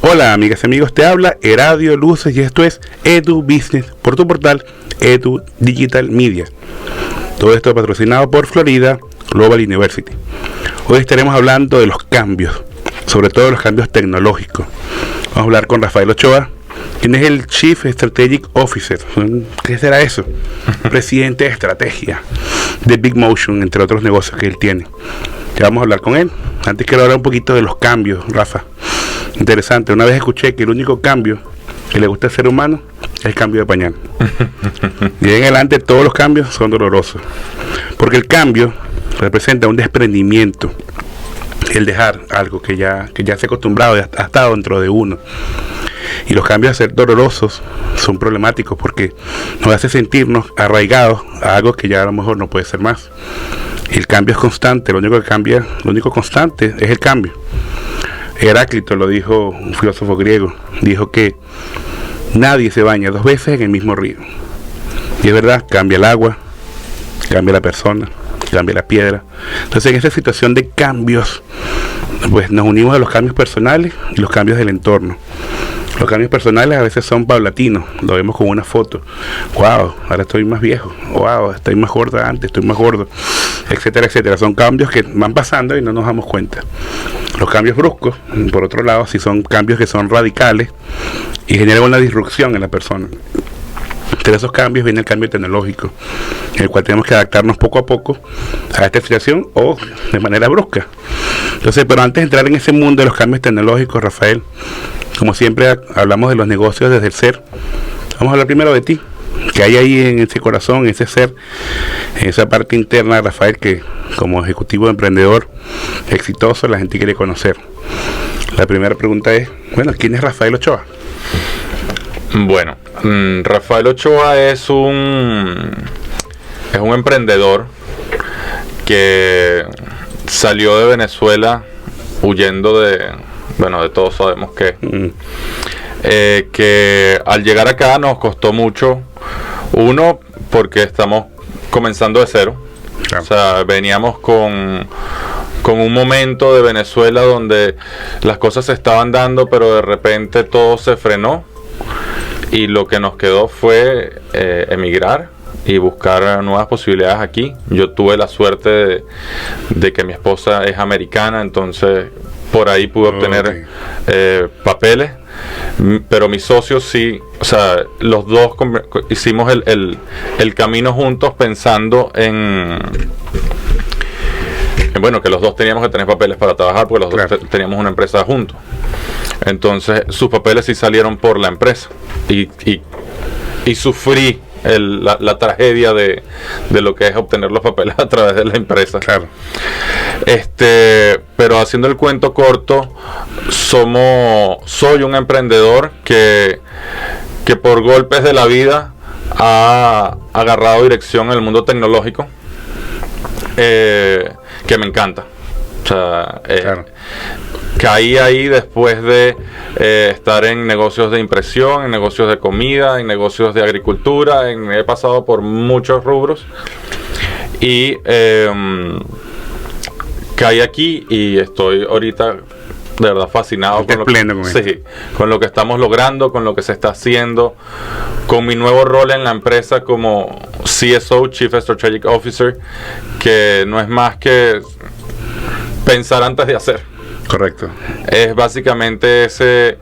Hola amigas y amigos, te habla Eradio Luces y esto es Edu Business por tu portal Edu Digital Media. Todo esto patrocinado por Florida Global University. Hoy estaremos hablando de los cambios, sobre todo los cambios tecnológicos. Vamos a hablar con Rafael Ochoa, quien es el Chief Strategic Officer. ¿Qué será eso? Presidente de estrategia de Big Motion, entre otros negocios que él tiene. Ya vamos a hablar con él. Antes quiero hablar un poquito de los cambios, Rafa. Interesante, una vez escuché que el único cambio que le gusta al ser humano es el cambio de pañal. Y en adelante todos los cambios son dolorosos, porque el cambio representa un desprendimiento, el dejar algo que ya se ha acostumbrado, ha estado dentro de uno. Y los cambios a ser dolorosos son problemáticos porque nos hace sentirnos arraigados a algo que ya a lo mejor no puede ser más. El cambio es constante, lo único constante es el cambio. Heráclito lo dijo, un filósofo griego, dijo que nadie se baña dos veces en el mismo río. Y es verdad, cambia el agua, cambia la persona, cambia la piedra. Entonces en esta situación de cambios, pues nos unimos a los cambios personales y los cambios del entorno. Los cambios personales a veces son paulatinos, lo vemos con una foto. Wow, ahora estoy más viejo. Wow, estoy más gorda antes, estoy más gordo, etcétera, etcétera. Son cambios que van pasando y no nos damos cuenta. Los cambios bruscos, por otro lado, sí son cambios que son radicales y generan una disrupción en la persona. Entre esos cambios viene el cambio tecnológico, en el cual tenemos que adaptarnos poco a poco a esta situación o de manera brusca. Entonces, pero antes de entrar en ese mundo de los cambios tecnológicos, Rafael, como siempre hablamos de los negocios desde el ser, vamos a hablar primero de ti. Que hay ahí en ese corazón, en ese ser, en esa parte interna, Rafael, que como ejecutivo emprendedor exitoso la gente quiere conocer. La primera pregunta es, bueno, ¿quién es Rafael Ochoa? Bueno, Rafael Ochoa es un emprendedor que salió de Venezuela huyendo de todos sabemos que al llegar acá nos costó mucho. Uno, porque estamos comenzando de cero. Claro. O sea, veníamos con un momento de Venezuela donde las cosas se estaban dando, pero de repente todo se frenó. Y lo que nos quedó fue emigrar y buscar nuevas posibilidades aquí. Yo tuve la suerte de que mi esposa es americana, entonces por ahí pude obtener papeles. Pero mis socios sí, o sea, los dos hicimos el camino juntos pensando en bueno, que los dos teníamos que tener papeles para trabajar porque los dos teníamos una empresa juntos. Entonces sus papeles sí salieron por la empresa y sufrí la tragedia de lo que es obtener los papeles a través de la empresa. Claro. Pero haciendo el cuento corto, soy un emprendedor que por golpes de la vida ha agarrado dirección en el mundo tecnológico, que me encanta. O sea, claro. Caí ahí después de estar en negocios de impresión, en negocios de comida, en negocios de agricultura, he pasado por muchos rubros y caí aquí y estoy ahorita de verdad fascinado con lo que estamos logrando, con lo que se está haciendo, con mi nuevo rol en la empresa como CSO, Chief Strategic Officer, que no es más que pensar antes de hacer. Correcto. Es básicamente ese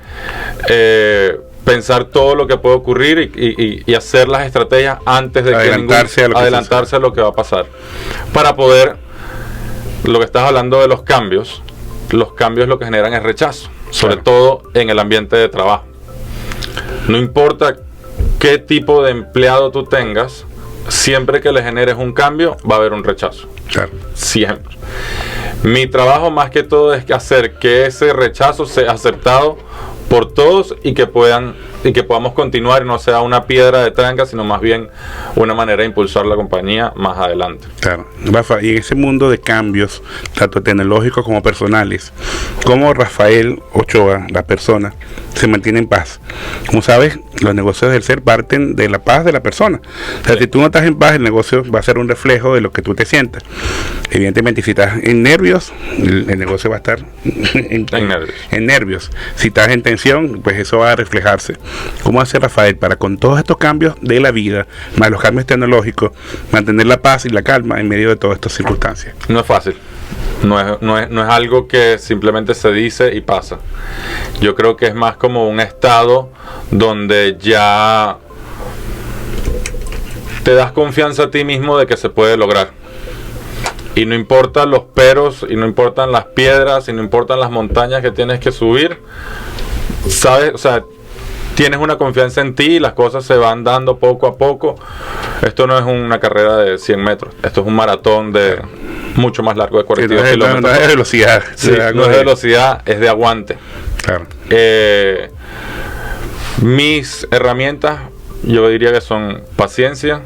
pensar todo lo que puede ocurrir y hacer las estrategias antes de adelantarse a lo que va a pasar. Para poder, lo que estás hablando de los cambios lo que generan es rechazo, sobre todo en el ambiente de trabajo. No importa qué tipo de empleado tú tengas, siempre que le generes un cambio va a haber un rechazo. Claro. Siempre. Mi trabajo más que todo es hacer que ese rechazo sea aceptado por todos y que puedan y que podamos continuar y no sea una piedra de tranca, sino más bien una manera de impulsar la compañía más adelante. Claro, Rafa, y en ese mundo de cambios, tanto tecnológicos como personales, ¿cómo Rafael Ochoa, la persona, se mantiene en paz? Como sabes, los negocios del ser parten de la paz de la persona. O sea, sí. Si tú no estás en paz, el negocio va a ser un reflejo de lo que tú te sientas. Evidentemente, si estás en nervios, el negocio va a estar en nervios. Si estás en tensión, pues eso va a reflejarse. ¿Cómo hace Rafael para, con todos estos cambios de la vida, más los cambios tecnológicos, mantener la paz y la calma en medio de todas estas circunstancias? No es fácil. No es algo que simplemente se dice y pasa. Yo creo que es más como un estado donde ya te das confianza a ti mismo de que se puede lograr. Y no importan los peros, y no importan las piedras, y no importan las montañas que tienes que subir. ¿Sabes? O sea, tienes una confianza en ti y las cosas se van dando poco a poco. Esto no es una carrera de 100 metros. Esto es un maratón de mucho más largo, de 42 kilómetros. No es de velocidad. Sí, no es de velocidad, es de aguante. Claro. Mis herramientas, yo diría que son paciencia,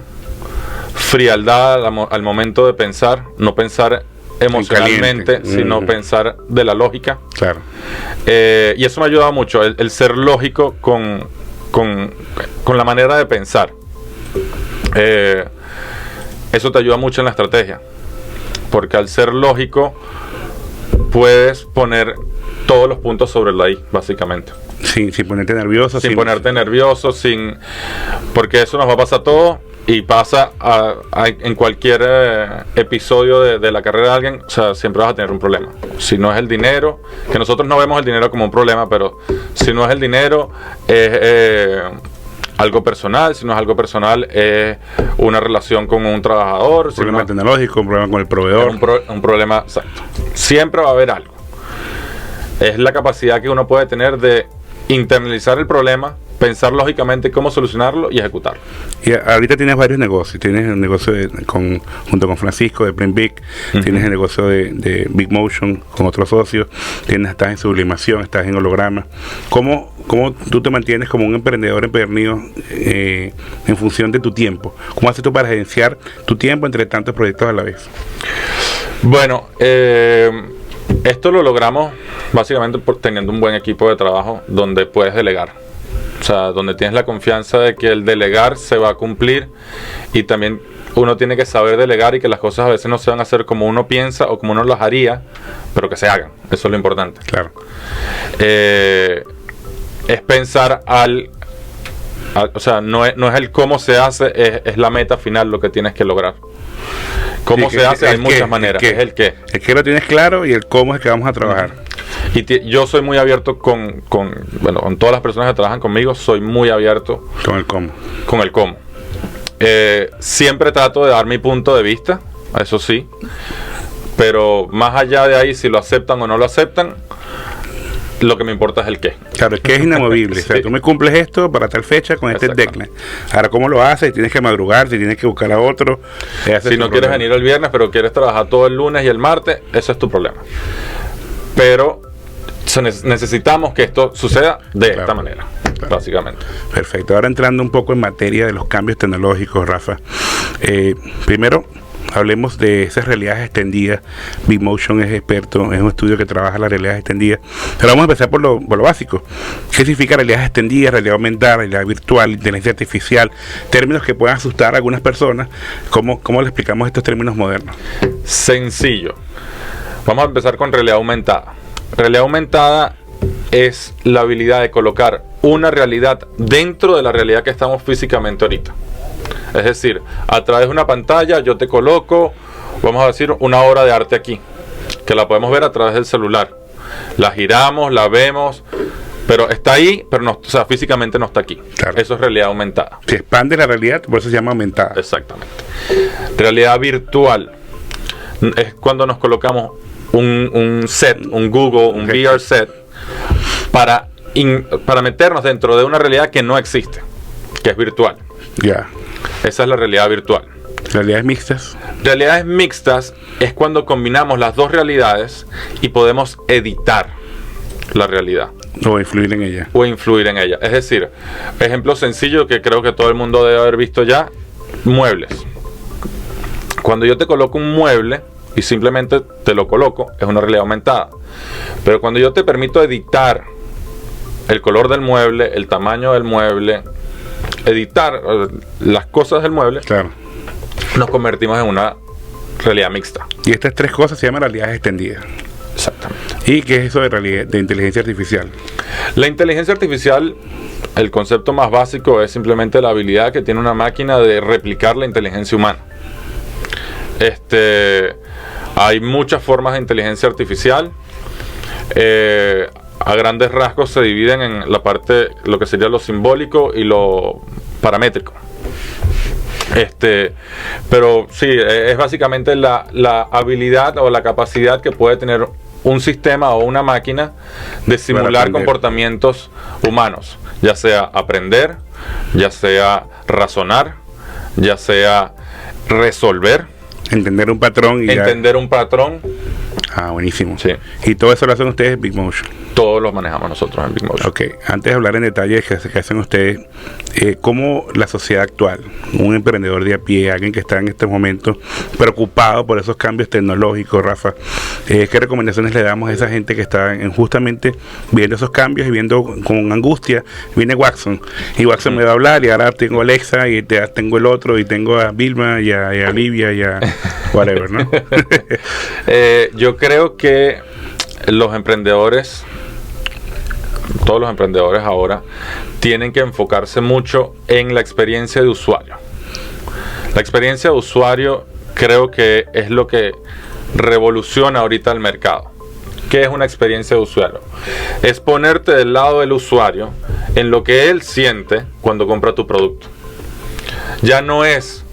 frialdad al momento de pensar, no pensar emocionalmente, sino pensar de la lógica. Claro. Y eso me ha ayudado mucho, el ser lógico con la manera de pensar. Eso te ayuda mucho en la estrategia, porque al ser lógico puedes poner todos los puntos sobre la I, básicamente. Sin ponerte nervioso. Sin ponerte nervioso, porque eso nos va a pasar a todos. Y pasa en cualquier episodio de la carrera de alguien, o sea, siempre vas a tener un problema. Si no es el dinero, que nosotros no vemos el dinero como un problema, pero si no es el dinero, es algo personal. Si no es algo personal, es una relación con un trabajador. Un problema tecnológico, un problema con el proveedor. Un problema, exacto. Siempre va a haber algo. Es la capacidad que uno puede tener de internalizar el problema, pensar lógicamente cómo solucionarlo y ejecutarlo. Y ahorita tienes varios negocios. Tienes el negocio junto con Francisco de Print Big, tienes el negocio de Big Motion con otros socios, estás en sublimación, estás en holograma. ¿Cómo tú te mantienes como un emprendedor empedernido en función de tu tiempo? ¿Cómo haces tú para gerenciar tu tiempo entre tantos proyectos a la vez? Bueno, esto lo logramos básicamente teniendo un buen equipo de trabajo donde puedes delegar. O sea, donde tienes la confianza de que el delegar se va a cumplir, y también uno tiene que saber delegar y que las cosas a veces no se van a hacer como uno piensa o como uno las haría, pero que se hagan. Eso es lo importante. Claro. Es pensar o sea, no es el cómo se hace, es la meta final lo que tienes que lograr. ¿Cómo se hace? Hay muchas maneras. Es el qué. El qué lo tienes claro y el cómo es que vamos a trabajar. Y yo soy muy abierto con todas las personas que trabajan conmigo, soy muy abierto con el cómo. Con el cómo. Siempre trato de dar mi punto de vista, eso sí, pero más allá de ahí, si lo aceptan o no lo aceptan, lo que me importa es el qué. Claro, es que es inamovible. Sí. O sea, tú me cumples esto para tal fecha con este deadline. Ahora, ¿cómo lo haces? Tienes que madrugar, si tienes que buscar a otro. Si no quieres venir el viernes, pero quieres trabajar todo el lunes y el martes, eso es tu problema. Pero necesitamos que esto suceda de esta manera, básicamente. Perfecto. Ahora entrando un poco en materia de los cambios tecnológicos, Rafa. Primero, hablemos de esas realidades extendidas. Big Motion es experto, es un estudio que trabaja las realidades extendidas. Pero vamos a empezar por lo básico. ¿Qué significa realidad extendida, realidad aumentada, realidad virtual, inteligencia artificial? Términos que puedan asustar a algunas personas. ¿Cómo le explicamos estos términos modernos? Sencillo. Vamos a empezar con realidad aumentada. Realidad aumentada es la habilidad de colocar una realidad dentro de la realidad que estamos físicamente ahorita. Es decir, a través de una pantalla yo te coloco, vamos a decir, una obra de arte aquí, que la podemos ver a través del celular. La giramos, la vemos, pero está ahí, pero no, o sea, físicamente no está aquí. Claro. Eso es realidad aumentada. Se expande la realidad, por eso se llama aumentada. Exactamente. Realidad virtual es cuando nos colocamos un set, un Google, un VR set, para meternos dentro de una realidad que no existe, que es virtual. Ya. Esa es la realidad virtual. ¿Realidades mixtas? Realidades mixtas es cuando combinamos las dos realidades y podemos editar la realidad. O influir en ella. O influir en ella. Es decir, ejemplo sencillo que creo que todo el mundo debe haber visto ya, muebles. Cuando yo te coloco un mueble y simplemente te lo coloco, es una realidad aumentada. Pero cuando yo te permito editar el color del mueble, el tamaño del mueble, editar las cosas del mueble, claro, nos convertimos en una realidad mixta. Y estas tres cosas se llaman realidades extendidas. Exactamente. ¿Y qué es eso de inteligencia artificial? La inteligencia artificial, el concepto más básico es simplemente la habilidad que tiene una máquina de replicar la inteligencia humana. Hay muchas formas de inteligencia artificial. A grandes rasgos se dividen en la parte, lo que sería lo simbólico y lo paramétrico. Pero sí, es básicamente la habilidad o la capacidad que puede tener un sistema o una máquina de simular comportamientos humanos, ya sea aprender, ya sea razonar, ya sea resolver, entender un patrón y entender un patrón. Ah, buenísimo. Sí. Y todo eso lo hacen ustedes en BigMotion. Todos los manejamos nosotros en BigMotion. Ok, antes de hablar en detalle que hacen ustedes, ¿cómo la sociedad actual, un emprendedor de a pie, alguien que está en este momento preocupado por esos cambios tecnológicos, Rafa, qué recomendaciones le damos a esa gente que está justamente viendo esos cambios y viendo con angustia? Viene Watson y Watson me va a hablar y ahora tengo a Alexa y tengo el otro y tengo a Vilma y a Olivia y a whatever, ¿no? Yo creo que los emprendedores, todos los emprendedores ahora, tienen que enfocarse mucho en la experiencia de usuario. La experiencia de usuario creo que es lo que revoluciona ahorita el mercado. ¿Qué es una experiencia de usuario? Es ponerte del lado del usuario en lo que él siente cuando compra tu producto. Ya no es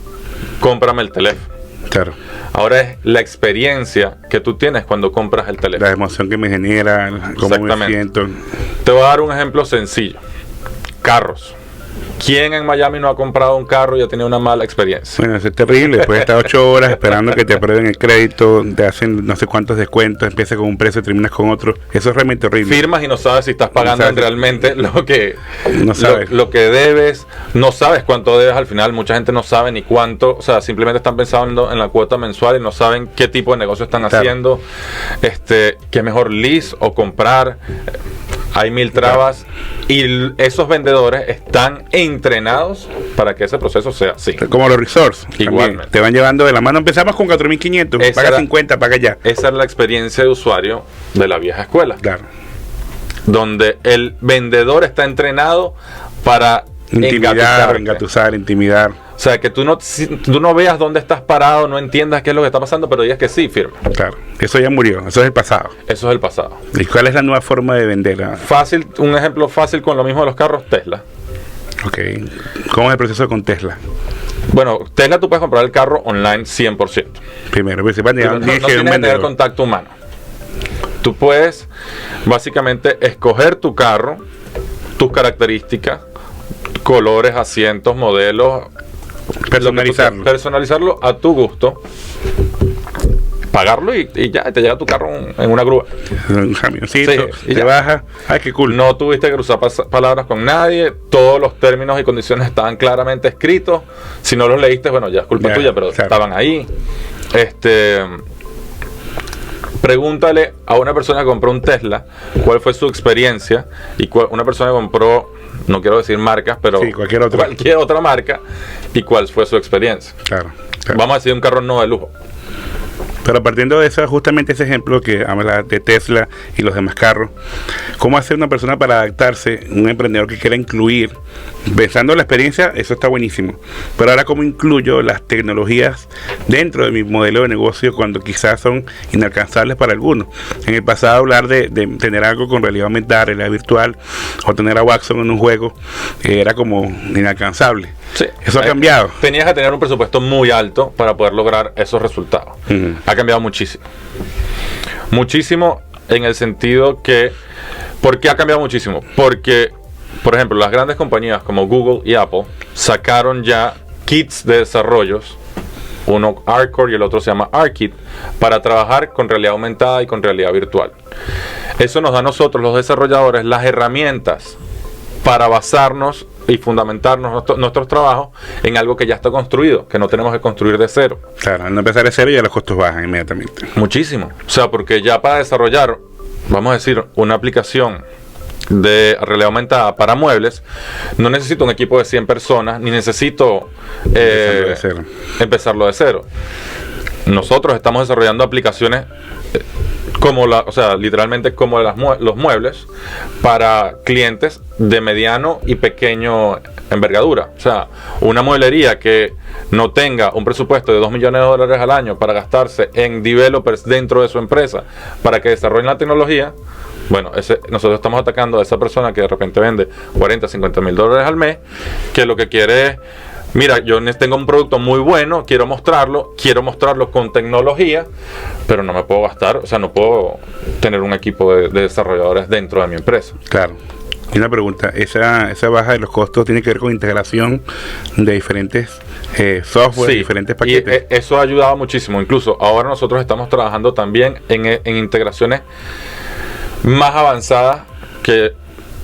cómprame el teléfono. Claro. Ahora es la experiencia que tú tienes cuando compras el teléfono. La emoción que me genera, cómo me siento. Te voy a dar un ejemplo sencillo. Carros. ¿Quién en Miami no ha comprado un carro y ha tenido una mala experiencia? Bueno, eso es terrible. Después de estar 8 horas esperando que te aprueben el crédito, te hacen no sé cuántos descuentos, empiezas con un precio y terminas con otro. Eso es realmente horrible. Firmas y no sabes si estás pagando realmente lo que debes. No sabes cuánto debes al final. Mucha gente no sabe ni cuánto. O sea, simplemente están pensando en la cuota mensual y no saben qué tipo de negocio están haciendo. ¿Qué mejor lease o comprar? Hay mil trabas y esos vendedores están entrenados para que ese proceso sea así. Como los resorts. Igualmente. Te van llevando de la mano. Empezamos con 4.500, paga 50, paga ya. Esa es la experiencia de usuario de la vieja escuela. Claro. Donde el vendedor está entrenado para engatusar, intimidar. O sea, que tú no veas dónde estás parado, no entiendas qué es lo que está pasando, pero digas que sí, firme. Claro, eso ya murió, eso es el pasado. Eso es el pasado. ¿Y cuál es la nueva forma de vender? Fácil, un ejemplo fácil con lo mismo de los carros, Tesla. Ok, ¿cómo es el proceso con Tesla? Bueno, Tesla tú puedes comprar el carro online 100%. Primero, no tienes que tener contacto humano. Tú puedes básicamente escoger tu carro, tus características, colores, asientos, modelos, personalizarlo a tu gusto, pagarlo y ya te llega tu carro en una grúa, un camioncito, sí, te baja. Ay, qué cool. No tuviste que cruzar palabras con nadie, todos los términos y condiciones estaban claramente escritos. Si no los leíste, bueno, ya es culpa tuya, pero claro, estaban ahí. Pregúntale a una persona que compró un Tesla cuál fue su experiencia, y una persona que compró, no quiero decir marcas, pero sí, cualquier otra marca, y cuál fue su experiencia. Claro. Vamos a decir un carro no de lujo. Pero partiendo de eso, justamente ese ejemplo que habla de Tesla y los demás carros, ¿cómo hacer una persona para adaptarse, un emprendedor que quiera incluir, pensando en la experiencia, eso está buenísimo, pero ahora cómo incluyo las tecnologías dentro de mi modelo de negocio cuando quizás son inalcanzables para algunos? En el pasado hablar de tener algo con realidad aumentada, realidad virtual, o tener a Watson en un juego, era como inalcanzable. Sí, eso ha cambiado. Tenías que tener un presupuesto muy alto para poder lograr esos resultados. Ha cambiado muchísimo. Muchísimo en el sentido que... ¿Por qué ha cambiado muchísimo? Porque, por ejemplo, las grandes compañías como Google y Apple sacaron ya kits de desarrollos uno Arcor y el otro se llama ARKit, para trabajar con realidad aumentada y con realidad virtual. Eso nos da a nosotros, los desarrolladores, las herramientas para basarnos y fundamentarnos nuestros trabajos en algo que ya está construido, que no tenemos que construir de cero. Claro, al no empezar de cero ya los costos bajan inmediatamente. Muchísimo. O sea, porque ya para desarrollar, vamos a decir, una aplicación de realidad aumentada para muebles, no necesito un equipo de 100 personas, ni necesito empezarlo de cero. Nosotros estamos desarrollando aplicaciones literalmente como los muebles para clientes de mediano y pequeño envergadura. O sea, una mueblería que no tenga un presupuesto de $2 millones al año para gastarse en developers dentro de su empresa para que desarrollen la tecnología. Bueno, nosotros estamos atacando a esa persona que de repente vende $40, $50,000 al mes, que lo que quiere es: mira, yo tengo un producto muy bueno, quiero mostrarlo con tecnología, pero no me puedo gastar, o sea, no puedo tener un equipo de desarrolladores dentro de mi empresa. Claro. Y una pregunta, esa baja de los costos tiene que ver con integración de diferentes software, sí, diferentes paquetes. Y eso ha ayudado muchísimo. Incluso ahora nosotros estamos trabajando también en integraciones más avanzadas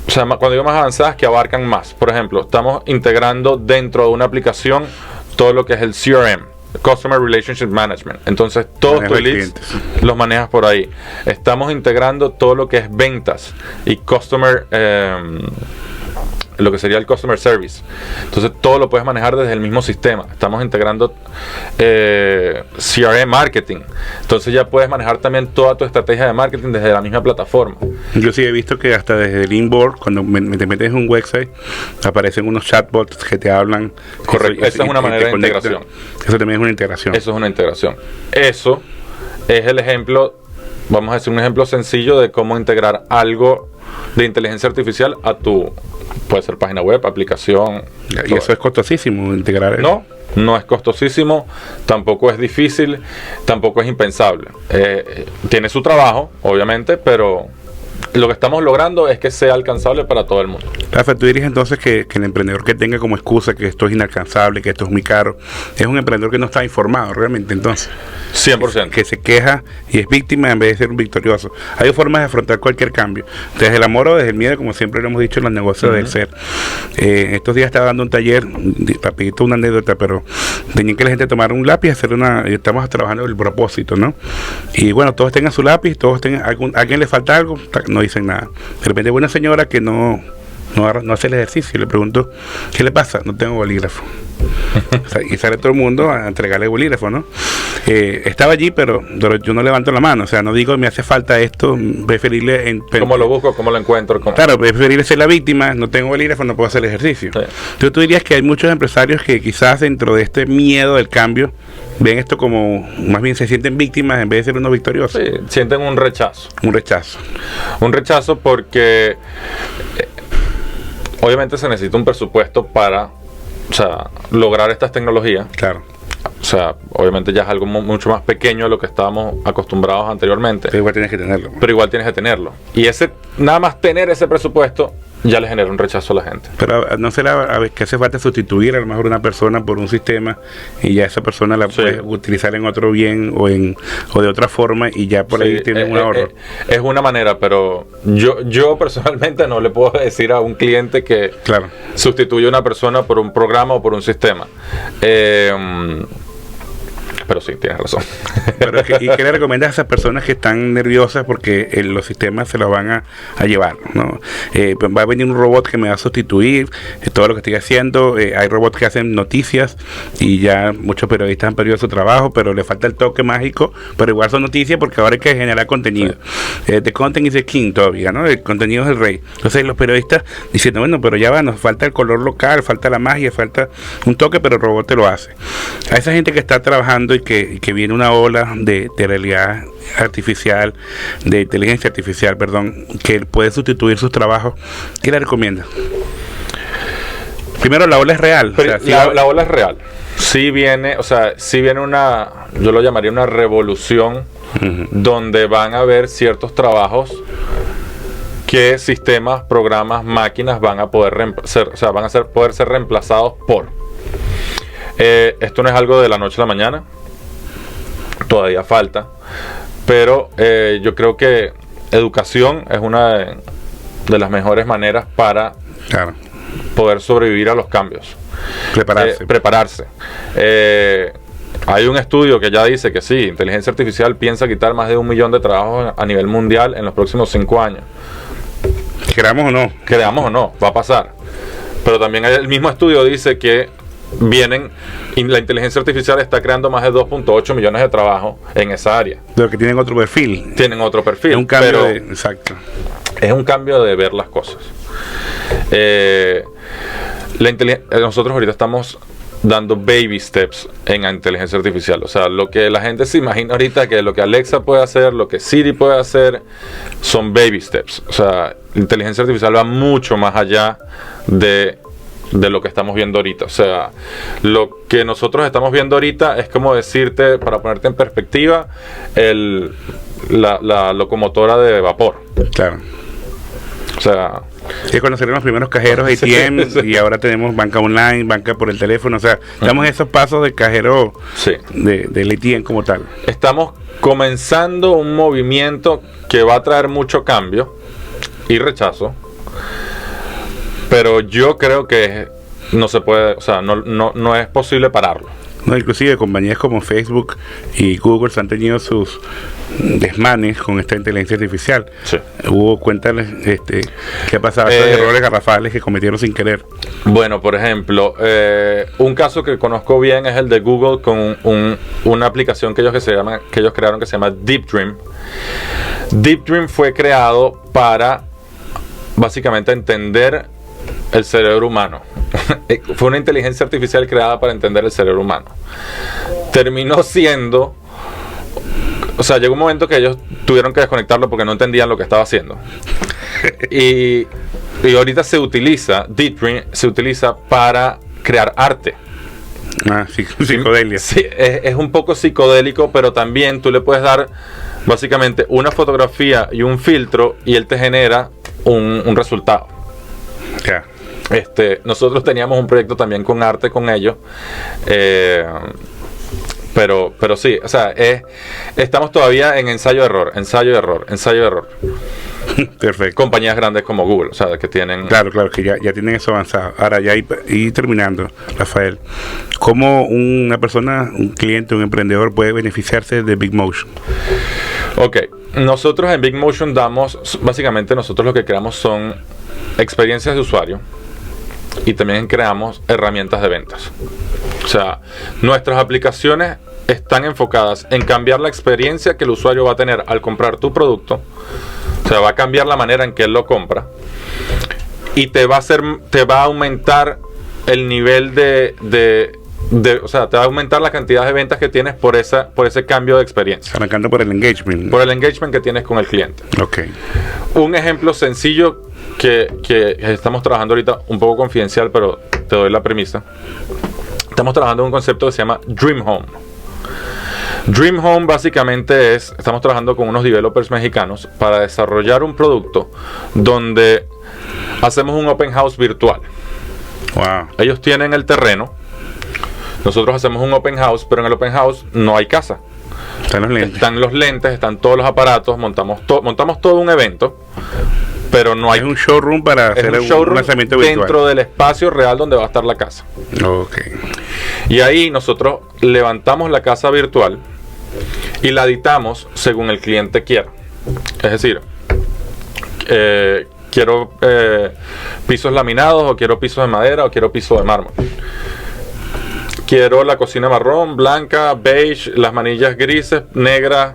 o sea, cuando digo más avanzadas, que abarcan más. Por ejemplo, estamos integrando dentro de una aplicación todo lo que es el CRM, Customer Relationship Management. Entonces, todos tus leads los manejas por ahí. Estamos integrando todo lo que es ventas y lo que sería el Customer Service. Entonces, todo lo puedes manejar desde el mismo sistema. Estamos integrando CRM Marketing. Entonces, ya puedes manejar también toda tu estrategia de marketing desde la misma plataforma. Yo sí he visto que hasta desde el inboard, cuando te metes en un website, aparecen unos chatbots que te hablan. Correcto, esa es una manera de integración. Eso también es una integración. Eso es una integración. Eso es el ejemplo, vamos a decir, un ejemplo sencillo de cómo integrar algo de inteligencia artificial a puede ser página web, aplicación. Y eso es costosísimo, integrar eso. No es costosísimo, tampoco es difícil, tampoco es impensable. Tiene su trabajo, obviamente, pero lo que estamos logrando es que sea alcanzable para todo el mundo. Rafa, tú dirías entonces que el emprendedor que tenga como excusa que esto es inalcanzable, que esto es muy caro, es un emprendedor que no está informado realmente, entonces. 100%. Que se queja y es víctima en vez de ser un victorioso. Hay formas de afrontar cualquier cambio, desde el amor o desde el miedo, como siempre lo hemos dicho en los negocios del ser. Estos días estaba dando un taller, rapidito una anécdota, pero tenían que la gente tomar un lápiz, estamos trabajando el propósito, ¿no? Y bueno, todos tengan su lápiz, todos tengan, alguien le falta algo, no dicen nada. De repente una señora que no hace el ejercicio, le pregunto, ¿qué le pasa? No tengo bolígrafo. O sea, y sale todo el mundo a entregarle el bolígrafo, ¿no? Estaba allí, pero yo no levanto la mano, o sea, no digo me hace falta esto, preferible... ¿Cómo lo busco? ¿Cómo lo encuentro? Claro, preferible ser la víctima, no tengo bolígrafo, no puedo hacer el ejercicio. Sí. Entonces tú dirías que hay muchos empresarios que quizás dentro de este miedo del cambio ven esto como, más bien se sienten víctimas en vez de ser unos victoriosos. Sí, sienten un rechazo. Un rechazo. Un rechazo porque obviamente se necesita un presupuesto para, o sea, lograr estas tecnologías. Claro. O sea, obviamente ya es algo mucho más pequeño de lo que estábamos acostumbrados anteriormente. Pero igual tienes que tenerlo. Pero igual tienes que tenerlo. Y nada más tener ese presupuesto ya le genera un rechazo a la gente. Pero no será que hace falta sustituir a lo mejor una persona por un sistema y ya esa persona la puede utilizar en otro bien o de otra forma y ya por ahí tiene un ahorro. Es una manera, pero yo personalmente no le puedo decir a un cliente que sustituye a una persona por un programa o por un sistema. Pero sí, tienes razón. ¿Y qué le recomiendas a esas personas que están nerviosas porque los sistemas se los van a llevar, ¿no? Va a venir un robot que me va a sustituir todo lo que estoy haciendo. Hay robots que hacen noticias y ya muchos periodistas han perdido su trabajo, pero le falta el toque mágico, pero igual son noticias porque ahora hay que generar contenido. The content is the king todavía, ¿no? El contenido es el rey. Entonces los periodistas diciendo, bueno, pero ya va, nos falta el color local, falta la magia, falta un toque, pero el robot te lo hace. A esa gente que está trabajando y que viene una ola de realidad artificial, de inteligencia artificial, perdón, que puede sustituir sus trabajos, ¿qué le recomienda? Primero, la ola es real. La ola es real. Sí viene yo lo llamaría una revolución, donde van a haber ciertos trabajos que sistemas, programas, máquinas van a poder poder ser reemplazados por. Esto no es algo de la noche a la mañana, todavía falta, pero yo creo que educación es una de las mejores maneras para poder sobrevivir a los cambios. Prepararse. Hay un estudio que ya dice que sí, inteligencia artificial piensa quitar más de 1 millón de trabajos a nivel mundial en los próximos 5 años. Creamos o no, va a pasar. Pero también el mismo estudio dice que la inteligencia artificial está creando más de 2.8 millones de trabajos en esa área. Pero que tienen otro perfil. Es un cambio exacto. Es un cambio de ver las cosas. Nosotros ahorita estamos dando baby steps en la inteligencia artificial. O sea, lo que la gente se imagina ahorita que lo que Alexa puede hacer, lo que Siri puede hacer, son baby steps. O sea, la inteligencia artificial va mucho más allá de lo que estamos viendo ahorita. O sea, lo que nosotros estamos viendo ahorita es como decirte, para ponerte en perspectiva, la locomotora de vapor. Claro. O sea, sí, conocieron los primeros cajeros ATM, sí. Y ahora tenemos banca online, banca por el teléfono. O sea, estamos en esos pasos de cajero, sí, del ATM como tal. Estamos comenzando un movimiento que va a traer mucho cambio y rechazo, pero yo creo que no se puede, o sea, no es posible pararlo. No, inclusive compañías como Facebook y Google han tenido sus desmanes con esta inteligencia artificial. Sí. Hubo cuentas que ha pasado estos errores garrafales que cometieron sin querer. Bueno, por ejemplo, un caso que conozco bien es el de Google con una aplicación que ellos crearon que se llama Deep Dream. Deep Dream fue creado para básicamente entender el cerebro humano. Fue una inteligencia artificial creada para entender el cerebro humano. Terminó siendo, o sea, llegó un momento que ellos tuvieron que desconectarlo porque no entendían lo que estaba haciendo. Y ahorita Deep Dream se utiliza para crear arte. Psicodelia. Sí, es un poco psicodélico, pero también tú le puedes dar básicamente una fotografía y un filtro y él te genera un resultado. Yeah. Nosotros teníamos un proyecto también con arte con ellos, pero sí, o sea, estamos todavía en ensayo-error. Perfecto. Compañías grandes como Google, o sea, que tienen... Claro, que ya tienen eso avanzado. Ahora, ya y terminando, Rafael, ¿cómo una persona, un cliente, un emprendedor puede beneficiarse de Big Motion? Ok, nosotros en Big Motion básicamente nosotros lo que creamos son experiencias de usuario y también creamos herramientas de ventas. O sea, nuestras aplicaciones están enfocadas en cambiar la experiencia que el usuario va a tener al comprar tu producto. O sea, va a cambiar la manera en que él lo compra y te va a aumentar el nivel o sea, te va a aumentar la cantidad de ventas que tienes por ese cambio de experiencia. Arrancando por el engagement. Por el engagement que tienes con el cliente. Ok. Un ejemplo sencillo que estamos trabajando ahorita, un poco confidencial, pero te doy la premisa. Estamos trabajando en un concepto que se llama Dream Home. Dream Home básicamente estamos trabajando con unos developers mexicanos para desarrollar un producto donde hacemos un open house virtual. Wow. Ellos tienen el terreno, nosotros hacemos un open house, pero en el open house no hay casa. Están los lentes, están todos los aparatos, montamos todo un evento, pero no hay... Es un showroom para hacer un lanzamiento virtual dentro del espacio real donde va a estar la casa. Ok. Y ahí nosotros levantamos la casa virtual y la editamos según el cliente quiera. Es decir, quiero pisos laminados, o quiero pisos de madera, o quiero pisos de mármol. Quiero la cocina marrón, blanca, beige, las manillas grises, negras.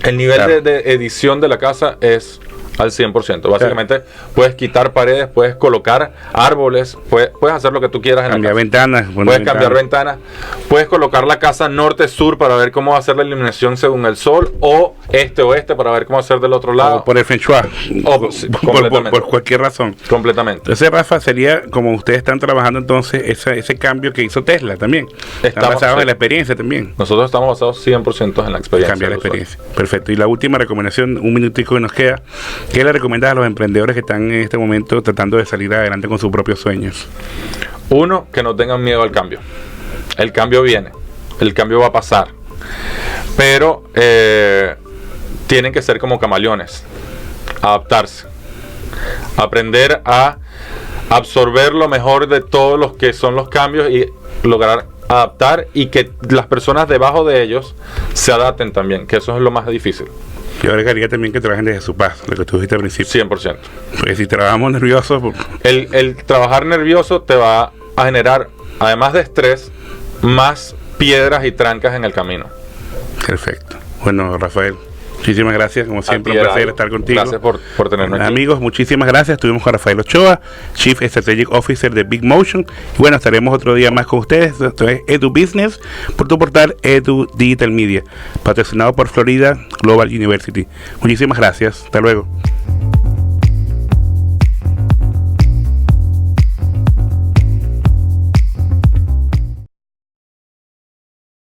El nivel de edición de la casa es al 100%. Básicamente puedes quitar paredes, puedes colocar árboles, puedes hacer lo que tú quieras en cambiar la casa. Ventanas, puedes cambiar ventanas, puedes colocar la casa norte-sur para ver cómo va a ser la iluminación según el sol, o este-oeste para ver cómo va a ser del otro lado. O por el Feng Shui. Por cualquier razón. Completamente. Entonces, Rafa, sería como ustedes están trabajando entonces ese cambio que hizo Tesla también. Están basados en la experiencia también. Nosotros estamos basados 100% en la experiencia. Cambiar la experiencia. Perfecto. Y la última recomendación, un minutico que nos queda. ¿Qué le recomiendas a los emprendedores que están en este momento tratando de salir adelante con sus propios sueños? Uno, que no tengan miedo al cambio. el cambio viene, el cambio va a pasar, pero tienen que ser como camaleones, adaptarse, aprender a absorber lo mejor de todos los que son los cambios y lograr adaptar, y que las personas debajo de ellos se adapten también, que eso es lo más difícil. Yo agregaría también que trabajen desde su paz, lo que tú dijiste al principio. 100%. Porque si trabajamos nerviosos... El trabajar nervioso te va a generar, además de estrés, más piedras y trancas en el camino. Perfecto. Bueno, Rafael, muchísimas gracias, como siempre, un placer estar contigo. Gracias por tenernos aquí. Amigos, muchísimas gracias. Estuvimos con Rafael Ochoa, Chief Strategic Officer de Big Motion. Y bueno, estaremos otro día más con ustedes. Esto es Edu Business, por tu portal Edu Digital Media, patrocinado por Florida Global University. Muchísimas gracias. Hasta luego.